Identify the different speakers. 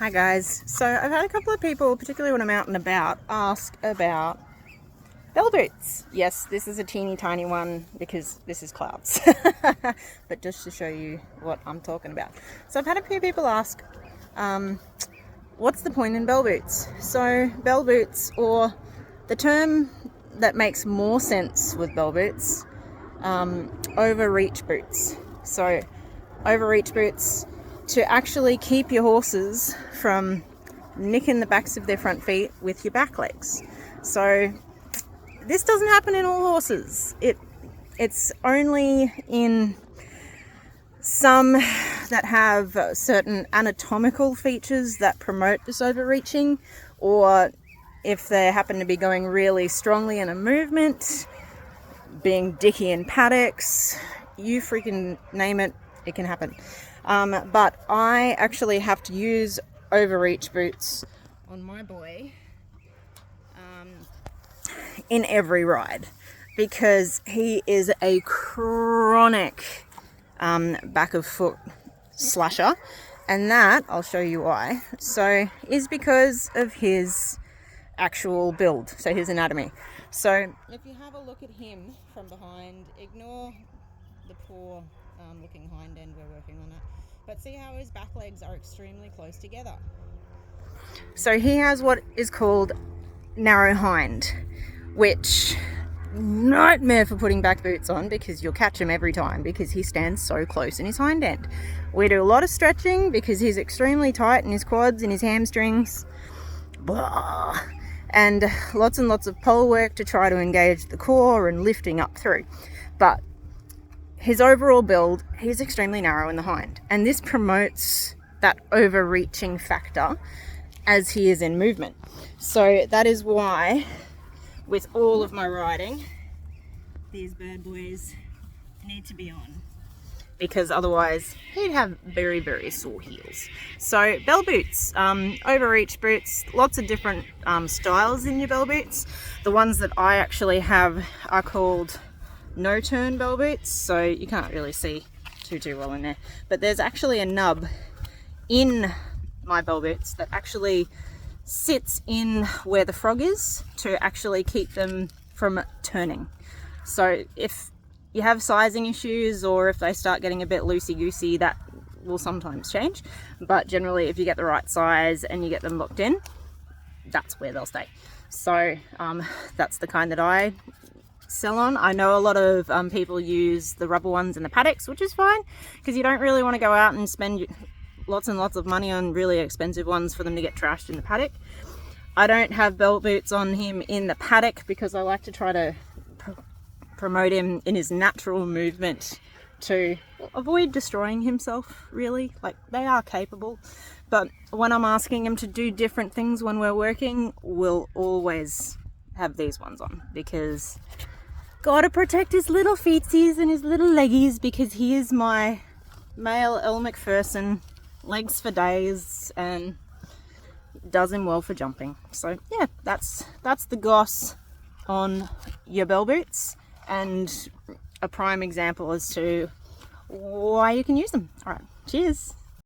Speaker 1: Hi guys, so I've had a couple of people, particularly when I'm out and about, ask about bell boots. Yes, this is a teeny tiny one because this is clouds, but just to show you what I'm talking about. So I've had a few people ask, what's the point in bell boots? So bell boots, or the term that makes more sense with bell boots, overreach boots. So overreach boots to actually keep your horses from nicking the backs of their front feet with your back legs. So this doesn't happen in all horses. It's only in some that have certain anatomical features that promote this overreaching, or if they happen to be going really strongly in a movement, being dicky in paddocks, you freaking name it, it can happen. But I actually have to use overreach boots on my boy in every ride because he is a chronic back of foot slasher, and that, I'll show you why, so is because of his actual build, so his anatomy. So if you have a look at him from behind, ignore the poor looking hind end, we're working on it, but see how his back legs are extremely close together. So he has what is called narrow hind, which nightmare for putting back boots on because you'll catch him every time because he stands so close in his hind end. We do a lot of stretching because he's extremely tight in his quads and his hamstrings, blah, and lots and lots of pole work to try to engage the core and lifting up through. But his overall build, he's extremely narrow in the hind, and this promotes that overreaching factor as he is in movement. So that is why with all of my riding, these bad boys need to be on, because otherwise he'd have very, very sore heels. So bell boots, overreach boots, lots of different styles in your bell boots. The ones that I actually have are called no turn bell boots, so you can't really see too well in there, but there's actually a nub in my bell boots that actually sits in where the frog is to actually keep them from turning. So if you have sizing issues, or if they start getting a bit loosey-goosey, that will sometimes change, but generally if you get the right size and you get them locked in, that's where they'll stay. So that's the kind that I sell on. I know a lot of people use the rubber ones in the paddocks, which is fine because you don't really want to go out and spend lots and lots of money on really expensive ones for them to get trashed in the paddock. I don't have belt boots on him in the paddock because I like to try to promote him in his natural movement to avoid destroying himself, really. Like, they are capable, but when I'm asking him to do different things when we're working, we'll always have these ones on because gotta protect his little feetsies and his little leggies, because he is my male Elle Macpherson, legs for days, and does him well for jumping. So yeah, that's the goss on your bell boots, and a prime example as to why you can use them. All right, cheers.